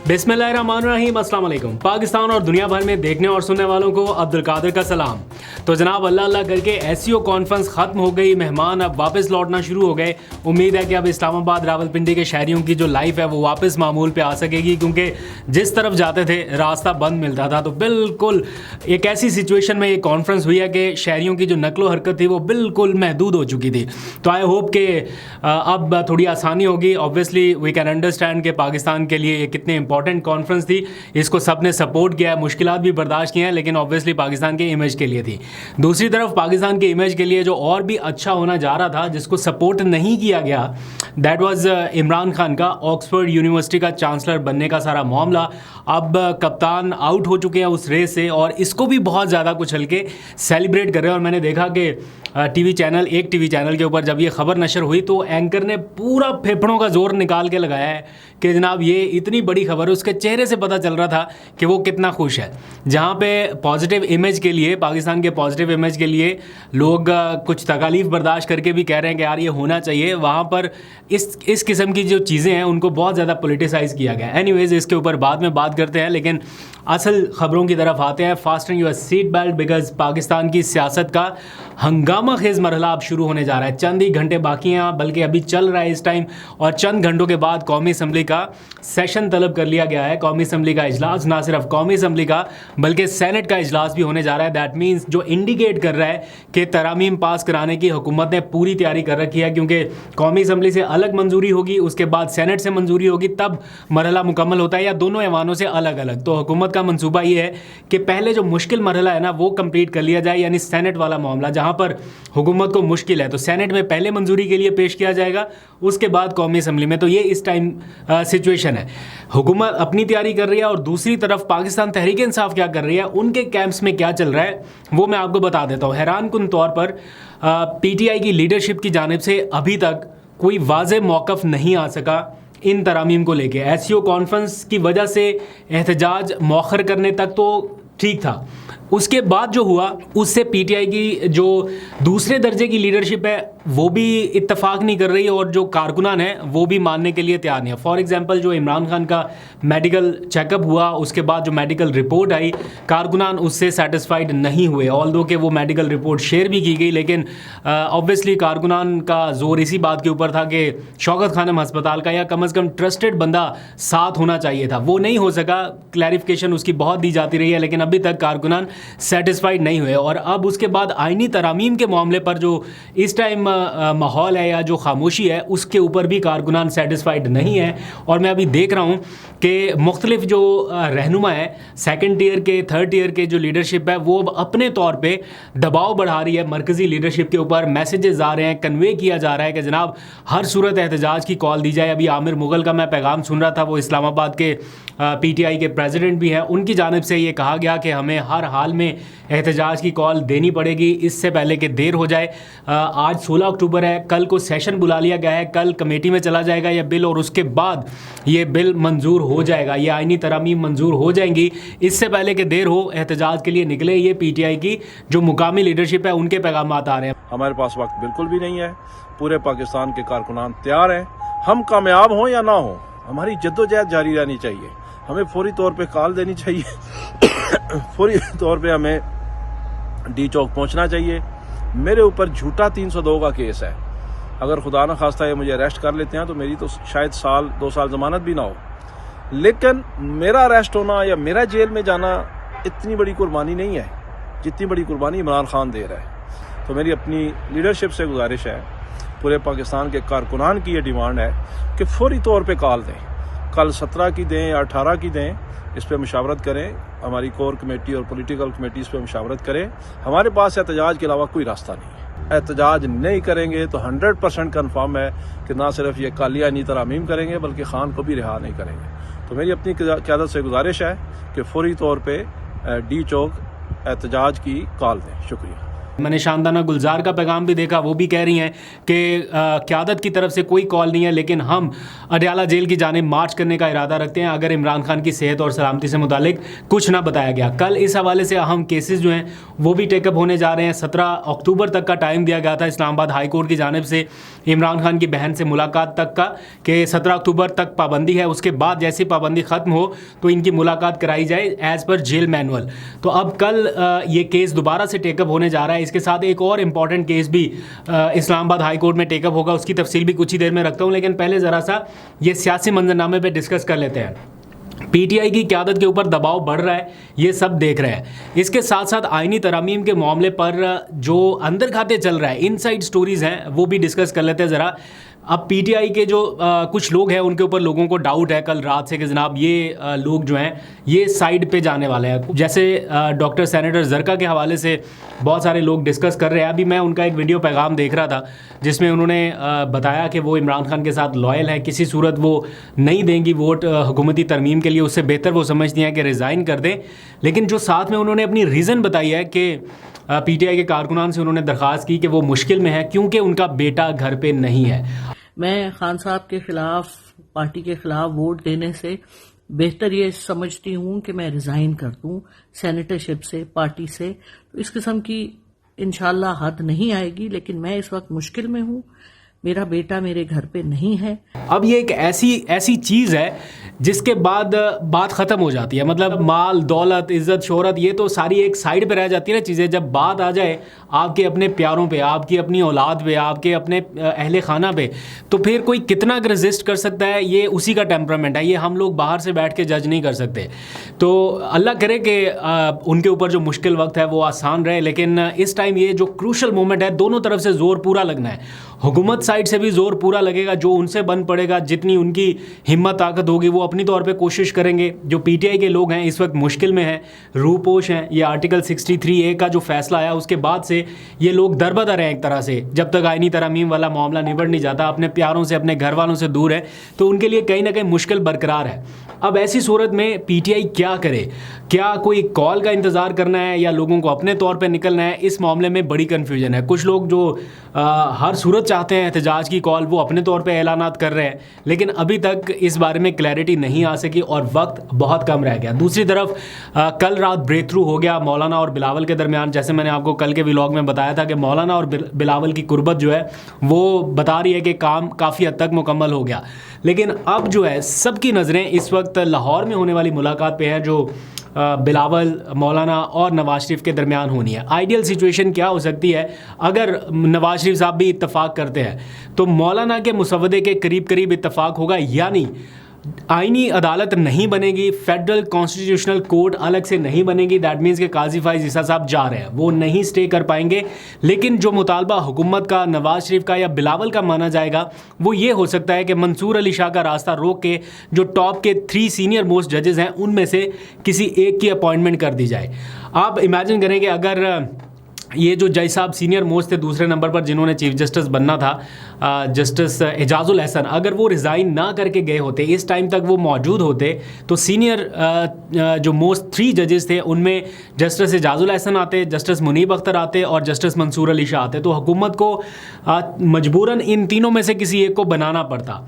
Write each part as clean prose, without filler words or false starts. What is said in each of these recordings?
बिस्मिल्लाहिर्रहमानिर्रहीम, अस्सलाम वालेकुम। पाकिस्तान और दुनिया भर में देखने और सुनने वालों को अब्दुल कादिर का सलाम। तो जनाब अल्लाह अल्लाह करके एससीओ कॉन्फ्रेंस ख़त्म हो गई, मेहमान अब वापस लौटना शुरू हो गए। उम्मीद है कि अब इस्लामाबाद रावलपिंडी के शहरियों की जो लाइफ है वो वापस मामूल पे आ सकेगी, क्योंकि जिस तरफ जाते थे रास्ता बंद मिलता था। तो बिल्कुल एक ऐसी सिचुएशन में ये कॉन्फ्रेंस हुई है कि शहरियों की जो नकलो हरकत थी वो बिल्कुल महदूद हो चुकी थी। तो आई होप कि अब थोड़ी आसानी होगी। ऑब्वियसली वी कैन अंडरस्टैंड कि पाकिस्तान के लिए ये कितने इंपॉर्टेंट कॉन्फ्रेंस थी, इसको सब ने सपोर्ट किया है, मुश्किलात भी बर्दाश्त किए हैं, लेकिन ऑब्वियसली पाकिस्तान के इमेज के लिए थी। दूसरी तरफ पाकिस्तान के इमेज के लिए जो और भी अच्छा होना जा रहा था, जिसको सपोर्ट नहीं किया गया, दैट वाज इमरान खान का ऑक्सफोर्ड यूनिवर्सिटी का चांसलर बनने का सारा मामला। अब कप्तान आउट हो चुके हैं उस रेस से और इसको भी बहुत ज़्यादा कुछ हल्के सेलिब्रेट कर रहे हैं। और मैंने देखा कि एक टीवी चैनल के ऊपर जब ये खबर नशर हुई तो एंकर ने पूरा फेफड़ों का जोर निकाल के लगाया है कि जनाब ये इतनी बड़ी खबर है। उसके चेहरे से पता चल रहा था कि वो कितना खुश है। जहाँ पे पॉजिटिव इमेज के लिए, पाकिस्तान के पॉजिटिव इमेज के लिए लोग कुछ तकालीफ बर्दाश्त करके भी कह रहे हैं कि यार ये होना चाहिए, वहाँ पर इस किस्म की जो चीज़ें हैं उनको बहुत ज़्यादा पोलिटिसाइज़ किया गया। एनीवेज इसके ऊपर बाद में बात करते हैं, लेकिन असल खबरों की तरफ आते हैं। Fasten your seat belt because Pakistan की सियासत का हंगामा खेज मरहला अब शुरू होने जा रहा है। चंद ही घंटे बाकी हैं, बल्कि अभी चल रहा है इस टाइम, और चंद घंटों के बाद कौमी असम्बली का सेशन तलब कर लिया गया है। कौमी असम्बली का इजलास, ना सिर्फ कौमी असम्बली का बल्कि सेनेट का इजलास भी होने जा रहा है। दैट मीन्स जो इंडिकेट कर रहा है कि तरामीम पास कराने की हुकूमत ने पूरी तैयारी कर रखी है, क्योंकि कौमी असम्बली से अलग मंजूरी होगी, उसके बाद सेनेट से मंजूरी होगी, तब मरहला मुकम्मल होता है, या दोनों ऐवानों से अलग अलग। तो हुकूमत का मंसूबा ये है कि पहले जो मुश्किल मरहला है ना वो कंप्लीट कर लिया जाए, यानी सेनेट वाला मामला जहाँ पर हुकूमत को मुश्किल है तो सेनेट में पहले मंजूरी के लिए पेश किया जाएगा, उसके बाद कौमी असम्बली में। तो ये इस टाइम सिचुएशन है। हुकूमत अपनी तैयारी कर रही है और दूसरी तरफ पाकिस्तान तहरीक इंसाफ क्या कर रही है, उनके कैंप्स में क्या चल रहा है वो मैं आपको बता देता हूँ। हैरानकुन तौर पर पीटीआई की लीडरशिप की जानिब से अभी तक कोई वाज़ेह मौक़िफ़ नहीं आ सका इन तरामीम को लेके। एससीओ कॉन्फ्रेंस की वजह से एहतजाज मौखर करने तक तो ठीक था, उसके बाद जो हुआ उससे पीटीआई की जो दूसरे दर्जे की लीडरशिप है वो भी इत्तेफाक नहीं कर रही, और जो कारकुनान है वो भी मानने के लिए तैयार नहीं है। फॉर एग्जांपल जो इमरान खान का मेडिकल चेकअप हुआ, उसके बाद जो मेडिकल रिपोर्ट आई, कारकुनान उससे सेटिस्फाइड नहीं हुए। ऑल्दो कि वो मेडिकल रिपोर्ट शेयर भी की गई, लेकिन ऑब्वियसली कारकुनान का जोर इसी बात के ऊपर था कि शौकत खानम अस्पताल का या कम अज़ कम ट्रस्टेड बंदा साथ होना चाहिए था। वो नहीं हो सका, क्लैरिफिकेशन उसकी बहुत दी जाती रही है, लेकिन अभी तक कारकुनान सेटिस्फाइड नहीं हुए। और अब उसके बाद आइनी तरामीम के मामले पर जो इस टाइम माहौल है या जो खामोशी है, उसके ऊपर भी कारकुनान सेटिस्फाइड नहीं है। और मैं अभी देख रहा हूँ कि मुख्तलिफ जो रहनुमा है, सेकंड टीयर के, थर्ड टीयर के जो लीडरशिप है, वो अब अपने तौर पे दबाव बढ़ा रही है मरकज़ी लीडरशिप के ऊपर। मैसेजेस आ रहे हैं, कन्वे किया जा रहा है कि जनाब हर सूरत एहतजाज की कॉल दी जाए। अभी आमिर मुगल का मैं पैगाम सुन रहा था, वो इस्लामाबाद के पीटीआई के प्रेसिडेंट भी हैं, उनकी जानिब से ये कहा गया कि हमें हर हाल में एहतजाज की कॉल देनी पड़ेगी, इससे पहले कि देर हो जाए। आज 16 अक्टूबर है, कल को सेशन बुला लिया गया है, कल कमेटी में चला जाएगा यह बिल, और उसके बाद ये बिल मंजूर हो जाएगा, ये आइनी तरामीम मंजूर हो जाएंगी। इससे पहले कि देर हो, एहतजाज के लिए निकले। ये पीटीआई की जो मुकामी लीडरशिप है उनके पैगाम आ रहे हैं। हमारे पास वक्त बिल्कुल भी नहीं है, पूरे पाकिस्तान के कारकुनान तैयार हैं। हम कामयाब हों या ना हों, हमारी जद्दोजहद जारी रहनी चाहिए। हमें फौरी तौर पे कॉल देनी चाहिए फौरी तौर पे हमें डी चौक पहुंचना चाहिए। मेरे ऊपर झूठा 302 का केस है, अगर खुदा न खास्ता ये मुझे अरेस्ट कर लेते हैं तो मेरी तो शायद 2 साल जमानत भी ना हो, लेकिन मेरा अरेस्ट होना या मेरा जेल में जाना इतनी बड़ी कुर्बानी नहीं है जितनी बड़ी कुर्बानी इमरान खान दे रहा है। तो मेरी अपनी लीडरशिप से गुजारिश है, पूरे पाकिस्तान के कारकुनान की ये डिमांड है कि फौरी तौर पे कॉल दें। कल 17 की दें या 18 की दें, इस पर मशावरत करें। हमारी कोर कमेटी और पॉलिटिकल कमेटी इस पर मशावरत करें। हमारे पास एहतजाज के अलावा कोई रास्ता नहीं है। एहतजाज नहीं करेंगे तो 100% कन्फर्म है कि ना सिर्फ ये कालियानी तरामीम करेंगे बल्कि खान को भी रिहा नहीं करेंगे। तो मेरी अपनी क़यादत से गुजारिश है कि फौरी तौर पर डी चौक एहतजाज की कॉल दें। शुक्रिया। मैंने शानदाना गुलजार का पैगाम भी देखा, वो भी कह रही हैं कि क़यादत की तरफ से कोई कॉल नहीं है, लेकिन हम अडयाला जेल की जानिब मार्च करने का इरादा रखते हैं अगर इमरान खान की सेहत और सलामती से मुतालिक कुछ ना बताया गया। कल इस हवाले से अहम केसेस जो हैं वो भी टेकअप होने जा रहे हैं। 17 अक्टूबर तक का टाइम दिया गया था इस्लामाबाद हाई कोर्ट की जानिब से इमरान खान की बहन से मुलाकात तक का, कि 17 अक्टूबर तक पाबंदी है, उसके बाद जैसी पाबंदी ख़त्म हो तो इनकी मुलाकात कराई जाए एज़ पर जेल मैनुअल। तो अब कल ये केस दोबारा से टेकअप होने जा रहा है। इसके साथ एक और इम्पॉर्टेंट केस भी इस्लामाबाद हाई कोर्ट में टेकअप होगा, उसकी तफसील भी कुछ ही देर में रखता हूँ, लेकिन पहले ज़रा सा ये सियासी मंजरनामे पे डिस्कस कर लेते हैं। पीटीआई की क़यादत के ऊपर दबाव बढ़ रहा है, ये सब देख रहे हैं। इसके साथ साथ आईनी तरमीम के मामले पर जो अंदर खाते चल रहा है, इनसाइड स्टोरीज़ हैं, वो भी डिस्कस कर लेते हैं ज़रा। अब पीटीआई के जो कुछ लोग हैं उनके ऊपर लोगों को डाउट है कल रात से कि जनाब ये लोग जो हैं ये साइड पे जाने वाले हैं। जैसे डॉक्टर सेनेटर जरका के हवाले से बहुत सारे लोग डिस्कस कर रहे हैं। अभी मैं उनका एक वीडियो पैगाम देख रहा था जिसमें उन्होंने बताया कि वो इमरान खान के साथ लॉयल है, किसी सूरत वो नहीं देंगी वोट हुकूमती तरमीम के लिए, उससे बेहतर वो समझती हैं कि रिज़ाइन कर दें। लेकिन जो साथ में उन्होंने अपनी रीज़न बताई है कि पीटीआई के कारकुनान से उन्होंने दरख्वास्त की कि वो मुश्किल में है क्योंकि उनका बेटा घर पे नहीं है। मैं खान साहब के खिलाफ, पार्टी के खिलाफ वोट देने से बेहतर ये समझती हूँ कि मैं रिज़ाइन कर दूँ सेनेटरशिप से, पार्टी से। तो इस किस्म की इंशाल्लाह हद नहीं आएगी, लेकिन मैं इस वक्त मुश्किल में हूँ, मेरा बेटा मेरे घर पे नहीं है। अब ये एक ऐसी चीज़ है जिसके बाद बात ख़त्म हो जाती है। मतलब माल, दौलत, इज़्ज़त, शोहरत, ये तो सारी एक साइड पे रह जाती है ना चीज़ें। जब बात आ जाए आपके अपने प्यारों पे, आपकी अपनी औलाद पे, आपके अपने अहले खाना पे, तो फिर कोई कितना रेजिस्ट कर सकता है, ये उसी का टेम्परामेंट है। ये हम लोग बाहर से बैठ के जज नहीं कर सकते। तो अल्लाह करे कि उनके ऊपर जो मुश्किल वक्त है वो आसान रहे, लेकिन इस टाइम ये जो क्रूशल मोमेंट है, दोनों तरफ से ज़ोर पूरा लगना है। हुकूमत साइड से भी ज़ोर पूरा लगेगा, जो उनसे बन पड़ेगा, जितनी उनकी हिम्मत ताकत होगी वो अपनी तौर पे कोशिश करेंगे। जो पीटीआई के लोग हैं इस वक्त मुश्किल में हैं, रूपोश हैं। ये आर्टिकल 63A का जो फैसला आया उसके बाद से ये लोग दरबदर हैं एक तरह से। जब तक आईनी तरमीम वाला मामला निबड़ नहीं जाता, अपने प्यारों से, अपने घर वालों से दूर है, तो उनके लिए कहीं ना कहीं मुश्किल बरकरार है। अब ऐसी सूरत में पीटीआई क्या करे? क्या कोई कॉल का इंतज़ार करना है या लोगों को अपने तौर पे निकलना है? इस मामले में बड़ी कन्फ्यूजन है। कुछ लोग जो हर सूरत चाहते हैं एहतजाज की कॉल, वो अपने तौर पे ऐलानात कर रहे हैं, लेकिन अभी तक इस बारे में क्लैरिटी नहीं आ सकी और वक्त बहुत कम रह गया। दूसरी तरफ कल रात ब्रेक थ्रू हो गया मौलाना और बिलावल के दरमियान। जैसे मैंने आपको कल के व्लॉग में बताया था कि मौलाना और बिलावल की कुर्बत जो है वो बता रही है कि काम काफ़ी हद तक मुकम्मल हो गया। लेकिन अब जो है सबकी नज़रें इस वक्त लाहौर में होने वाली मुलाकात पे है, जो बिलावल, मौलाना और नवाज शरीफ के दरमियान होनी है। आइडियल सिचुएशन क्या हो सकती है अगर नवाज शरीफ साहब भी इत्तफाक करते हैं? तो मौलाना के मुसवदे के करीब करीब इत्तफाक होगा, यानी आईनी अदालत नहीं बनेगी, फेडरल कॉन्स्टिट्यूशनल कोर्ट अलग से नहीं बनेगी। दैट मीन्स के काजी फाइज ईसा साहब जा रहे हैं, वो नहीं स्टे कर पाएंगे। लेकिन जो मुतालबा हुकूमत का, नवाज शरीफ का या बिलावल का माना जाएगा, वो ये हो सकता है कि मंसूर अली शाह का रास्ता रोक के जो टॉप के 3 सीनियर मोस्ट जजेस हैं उनमें से किसी एक की अपॉइंटमेंट कर दी जाए। आप इमेजिन करें कि अगर ये जो जज साहब सीनियर मोस्ट थे दूसरे नंबर पर, जिन्होंने चीफ जस्टिस बनना था, जस्टिस एजाजुल एहसन, अगर वो रिज़ाइन ना करके गए होते, इस टाइम तक वो मौजूद होते, तो सीनियर जो मोस्ट 3 जजेस थे उनमें जस्टिस एजाजुल एहसन आते, जस्टिस मुनीब अख्तर आते और जस्टिस मंसूर अली शाह आते। तो हुकूमत को मजबूरन इन तीनों में से किसी एक को बनाना पड़ता।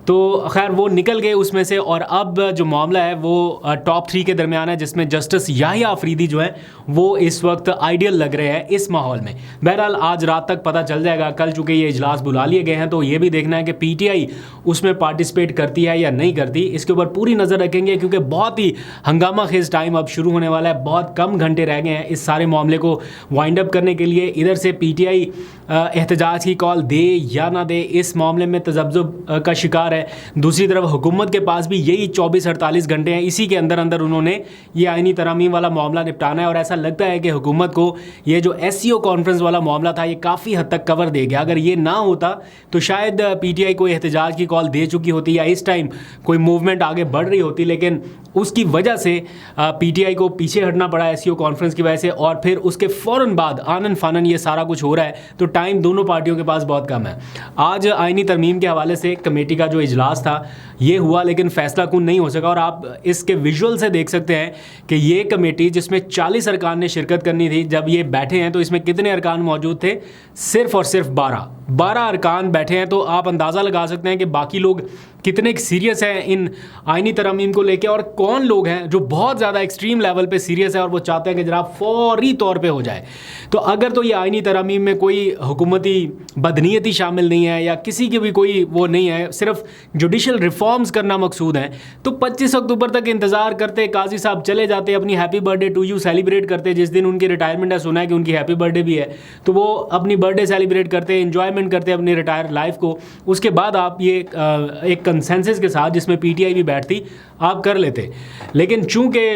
तो खैर वो निकल गए उसमें से, और अब जो मामला है वो टॉप 3 के दरमियान है, जिसमें जस्टिस याहिया अफरीदी जो है वो इस वक्त आइडियल लग रहे हैं इस माहौल में। बहरहाल आज रात तक पता चल जाएगा। कल चूँकि ये इजलास बुला लिए गए हैं, तो ये भी देखना है कि पीटीआई उसमें पार्टिसिपेट करती है या नहीं करती। इसके ऊपर पूरी नज़र रखेंगे, क्योंकि बहुत ही हंगामा खेज टाइम अब शुरू होने वाला है। बहुत कम घंटे रह गए हैं इस सारे मामले को वाइंड अप करने के लिए। इधर से पीटीआई एहतजाज की कॉल दे या ना दे, इस मामले में तजब्जुब का शिकार है। दूसरी तरफ हुकूमत के पास भी यही 24-48 घंटे हैं, इसी के अंदर अंदर उन्होंने ये आईनी तरमीम वाला मामला निपटाना है। और ऐसा लगता है कि हुकूमत को ये जो एससीओ कॉन्फ्रेंस वाला मामला था ये काफ़ी हद तक कवर दे गया। अगर ये ना होता तो शायद पीटीआई कोई एहतजाज की कॉल दे चुकी होती या इस टाइम कोई मूवमेंट आगे बढ़ रही होती, लेकिन उसकी वजह से पीटीआई को पीछे हटना पड़ा एससीओ कॉन्फ्रेंस की वजह से, और फिर उसके फ़ौरन बाद आनन फानन ये सारा कुछ हो रहा है। तो टाइम दोनों पार्टियों के पास बहुत कम है। आज आईनी तरमीम के हवाले से कमेटी का जो जो इजलास था ये हुआ, लेकिन फैसला कुन नहीं हो सका। और आप इसके विजुअल से देख सकते हैं कि ये कमेटी जिसमें 40 अरकान ने शिरकत करनी थी, जब ये बैठे हैं तो इसमें कितने अरकान मौजूद थे? सिर्फ और सिर्फ 12 अरकान बैठे हैं। तो आप अंदाज़ा लगा सकते हैं कि बाकी लोग कितने सीरियस हैं इन आइनी तरमीम को लेके, और कौन लोग हैं जो बहुत ज़्यादा एक्सट्रीम लेवल पे सीरियस है और वो चाहते हैं कि जनाब फौरी तौर पे हो जाए। तो अगर तो ये आइनी तरमीम में कोई हुकूमती बदनीयती शामिल नहीं है या किसी की भी कोई वो नहीं है, सिर्फ जुडिशल रिफॉर्म्स करना मकसूद है, तो 25 अक्टूबर तक इंतज़ार करते, काजी साहब चले जाते, अपनी happy birthday to you celebrate करते। जिस दिन उनकी रिटायरमेंट है, सुना है कि उनकी हैप्पी बर्थडे भी है, तो वो अपनी बर्थडे सेलिब्रेट करते, एंजॉयमेंट करते अपनी रिटायर लाइफ को। उसके बाद आप ये एक कंसेंसस के साथ, जिसमें पीटीआई भी बैठती, आप कर लेते। लेकिन चूंकि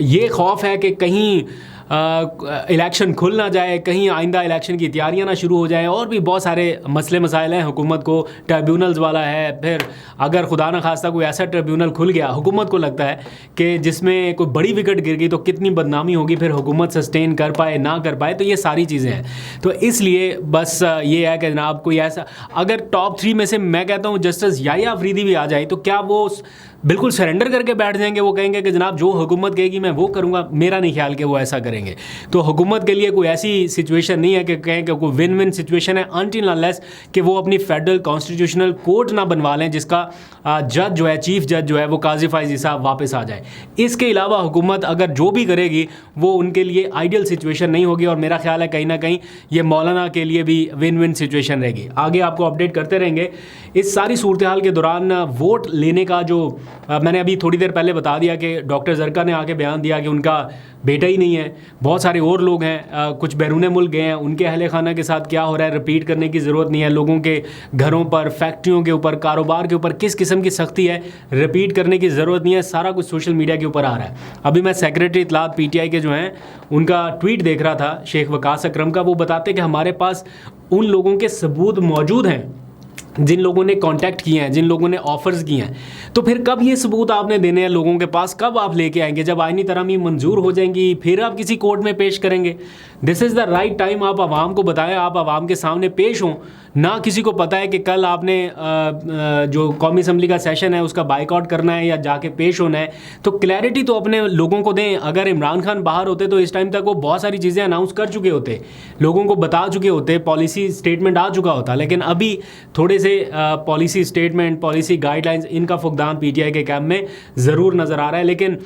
ये खौफ है कि कहीं इलेक्शन खुल ना जाए, कहीं आइंदा इलेक्शन की तैयारियां ना शुरू हो जाएं, और भी बहुत सारे मसले मसाइल हैं हुकूमत को, ट्रिब्यूनल्स वाला है। फिर अगर खुदा न खास्ता कोई ऐसा ट्रिब्यूनल खुल गया, हुकूमत को लगता है कि जिसमें कोई बड़ी विकेट गिर गई, तो कितनी बदनामी होगी, फिर हुकूमत सस्टेन कर पाए ना कर पाए। तो ये सारी चीज़ें हैं। तो इसलिए बस ये है कि जनाब कोई ऐसा, अगर टॉप 3 में से मैं कहता हूँ जस्टिस याहिया अफरीदी भी आ जाए, तो क्या वो बिल्कुल सरेंडर करके बैठ जाएंगे? वो कहेंगे कि जनाब जो हुकूमत कहेगी मैं वो करूँगा? मेरा नहीं ख्याल कि वो ऐसा करेंगे। तो हुकूमत के लिए कोई ऐसी सिचुएशन नहीं है कि कहें कि कोई विन विन सिचुएशन है, अनटिल अनलेस कि वो अपनी फेडरल कॉन्स्टिट्यूशनल कोर्ट ना बनवा लें, जिसका जज जो है, चीफ जज जो है, वो काजी फायजी साहब वापस आ जाए। इसके अलावा हुकूमत अगर जो भी करेगी वो उनके लिए आइडियल सिचुएशन नहीं होगी, और मेरा ख्याल है कहीं ना कहीं ये मौलाना के लिए भी विन विन सिचुएशन रहेगी। आगे आपको अपडेट करते रहेंगे। इस सारी सूरत हाल के दौरान वोट लेने का जो मैंने अभी थोड़ी देर पहले बता दिया कि डॉक्टर जरका ने आके बयान दिया कि उनका बेटा ही नहीं है, बहुत सारे और लोग हैं, कुछ बैरून मुल्क गए हैं, उनके अहले खाना के साथ क्या हो रहा है रिपीट करने की ज़रूरत नहीं है। लोगों के घरों पर, फैक्ट्रियों के ऊपर, कारोबार के ऊपर किस किस्म की सख्ती है, रिपीट करने की ज़रूरत नहीं है। सारा कुछ सोशल मीडिया के ऊपर आ रहा है। अभी मैं सेक्रेटरी इत्तलात पीटीआई के जो हैं उनका ट्वीट देख रहा था, शेख वकास अकरम का। वो बताते कि हमारे पास उन लोगों के सबूत मौजूद हैं जिन लोगों ने कांटेक्ट किए हैं, जिन लोगों ने ऑफर्स किए हैं। तो फिर कब ये सबूत आपने देने हैं लोगों के पास? कब आप लेके आएंगे? जब आईनी तरमीम मंजूर हो जाएंगी फिर आप किसी कोर्ट में पेश करेंगे। This is the right time. आप आवाम को बताएं, आप आवाम के सामने पेश हों। ना किसी को पता है कि कल आपने जो कौमी असम्बली का सेशन है उसका बाइकआउट करना है या जाके पेश होना है। तो क्लैरिटी तो अपने लोगों को दें। अगर इमरान खान बाहर होते तो इस टाइम तक वो बहुत सारी चीज़ें अनाउंस कर चुके होते, लोगों को बता चुके होते, पॉलिसी स्टेटमेंट आ चुका होता। लेकिन अभी थोड़े से पॉलिसी स्टेटमेंट, पॉलिसी गाइडलाइंस, इनका फुकदान पीटीआई के कैंप में ज़रूर नज़र आ रहा है। लेकिन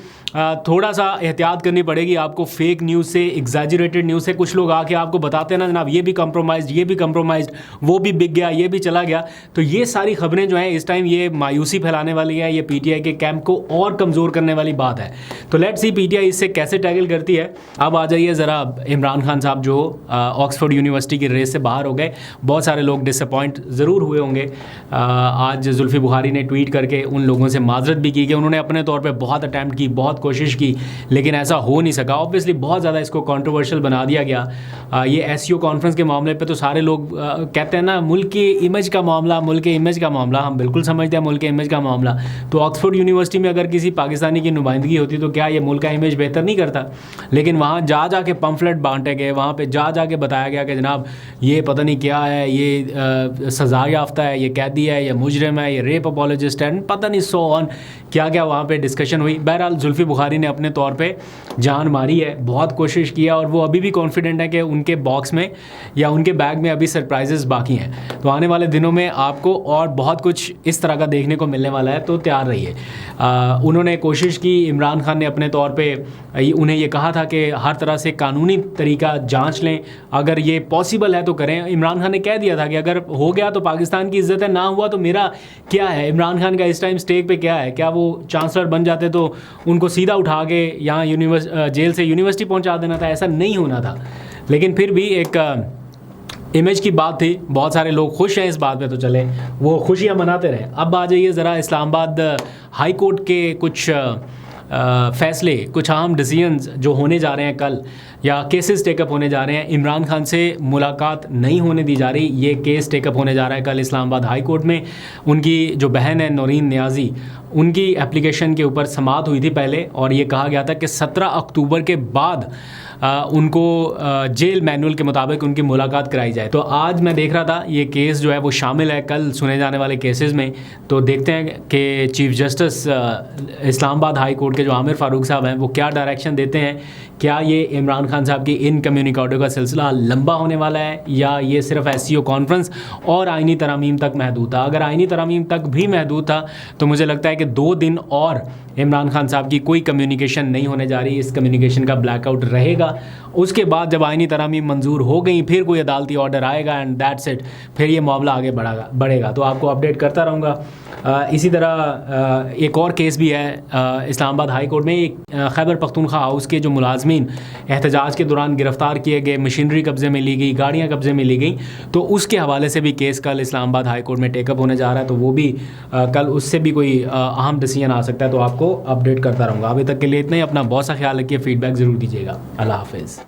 थोड़ा सा एहतियात करनी पड़ेगी आपको फेक न्यूज़ से, एग्जैजरेटेड न्यूज़ से। कुछ लोग आके आपको बताते हैं ना जनाब ये भी कंप्रोमाइज़, ये भी कंप्रोमाइज़, वो भी बिक गया, ये भी चला गया। तो ये सारी खबरें जो हैं इस टाइम ये मायूसी फैलाने वाली है, ये पीटीआई के कैंप को और कमज़ोर करने वाली बात है। तो लेट्स सी पीटीआई इससे कैसे टैकल करती है। अब आ जाइए ज़रा, इमरान खान साहब जो ऑक्सफोर्ड यूनिवर्सिटी की रेस से बाहर हो गए, बहुत सारे लोग डिसअपॉइंट ज़रूर हुए होंगे। आज जुल्फ़ी बुखारी ने ट्वीट करके उन लोगों से माजरत भी की कि उन्होंने अपने तौर पर बहुत अटैम्प्ट की, बहुत कोशिश की, लेकिन ऐसा हो नहीं सका। ऑब्वियसली बहुत ज़्यादा इसको कंट्रोवर्शियल बना दिया गया। ये एससीओ कॉन्फ्रेंस के मामले पे तो सारे लोग कहते हैं ना मुल्क की इमेज का मामला, मुल्क के इमेज का मामला। हम बिल्कुल समझते हैं मुल्क के इमेज का मामला। तो ऑक्सफोर्ड यूनिवर्सिटी में अगर किसी पाकिस्तानी की नुमाइंदगी होती तो क्या ये मुल्क का इमेज बेहतर नहीं करता? लेकिन वहाँ जा के पम्फलेट बांटे गए, वहाँ पर जा के बताया गया कि जनाब ये पता नहीं क्या है, ये सज़ा याफ्ता है, ये कैदी है, ये मुजरिम है, ये रेप अपॉलॉजिस्ट है, पता नहीं सो ऑन क्या क्या वहाँ पे डिस्कशन हुई। बहरहाल जुल्फ़ी बुखारी ने अपने तौर पे जान मारी है, बहुत कोशिश किया, और वो अभी भी कॉन्फिडेंट है कि उनके बॉक्स में या उनके बैग में अभी सरप्राइजेस बाकी हैं। तो आने वाले दिनों में आपको और बहुत कुछ इस तरह का देखने को मिलने वाला है, तो तैयार रहिए। उन्होंने कोशिश की, इमरान खान ने अपने तौर पर उन्हें ये कहा था कि हर तरह से कानूनी तरीका जाँच लें, अगर ये पॉसिबल है तो करें। इमरान खान ने कह दिया था कि अगर हो गया तो पाकिस्तान की इज़्ज़त है, ना हुआ तो मेरा क्या है। इमरान खान का इस टाइम स्टेक पे क्या है? क्या वो चांसलर बन जाते तो उनको सीधा उठा के यहाँ जेल से यूनिवर्सिटी पहुँचा देना था? ऐसा नहीं होना था। लेकिन फिर भी एक इमेज की बात थी, बहुत सारे लोग खुश हैं इस बात पे, तो चले वो खुशियाँ मनाते रहे। अब आ जाइए ज़रा इस्लामाबाद हाई कोर्ट के कुछ फ़ैसले, कुछ अहम डिसीजंस जो होने जा रहे हैं कल, या केसेस टेकअप होने जा रहे हैं। इमरान खान से मुलाकात नहीं होने दी जा रही, ये केस टेकअप होने जा रहा है कल इस्लामाबाद हाई कोर्ट में। उनकी जो बहन है नौरीन नियाज़ी, उनकी एप्लीकेशन के ऊपर समाअत हुई थी पहले, और ये कहा गया था कि 17 अक्टूबर के बाद उनको जेल मैनुअल के मुताबिक उनकी मुलाकात कराई जाए। तो आज मैं देख रहा था ये केस जो है वो शामिल है कल सुने जाने वाले केसेस में। तो देखते हैं कि chief justice Islamabad high court के जो आमिर फ़ारूक साहब हैं वो क्या डायरेक्शन देते हैं। क्या ये इमरान खान साहब की इनकम्युनिकेटो का सिलसिला लंबा होने वाला है या ये सिर्फ SCO कॉन्फ्रेंस और आइनी तरमीम तक महदूद था। अगर आइनी तरमीम तक भी महदूद था तो मुझे लगता है कि 2 दिन और इमरान खान साहब की कोई कम्युनिकेशन नहीं होने जा रही, इस कम्युनिकेशन का ब्लैकआउट रहेगा। उसके बाद जब आइनी तरमीम मंजूर हो गई फिर कोई अदालती ऑर्डर आएगा एंड दैट्स इट, फिर ये मामला आगे बढ़ेगा। तो आपको अपडेट करता रहूँगा। इसी तरह एक और केस भी है इस्लामाबाद हाई कोर्ट में। एक खैबर पख्तूनख्वा हाउस के जो मुलाजमीन एहतजाज के दौरान गिरफ़्तार किए गए, मशीनरी कब्ज़े में ली गई, गाड़ियाँ कब्ज़े में ली गई, तो उसके हवाले से भी केस कल इस्लामाबाद हाई कोर्ट में टेकअप होने जा रहा है। तो वो भी कल उससे भी कोई अहम डिसीजन आ सकता है। तो आपको अपडेट करता रहूँगा। अभी तक के लिए इतना ही। अपना बहुत सा ख्याल रखिए, फीडबैक ज़रूर दीजिएगा। अल्लाह हाफिज़।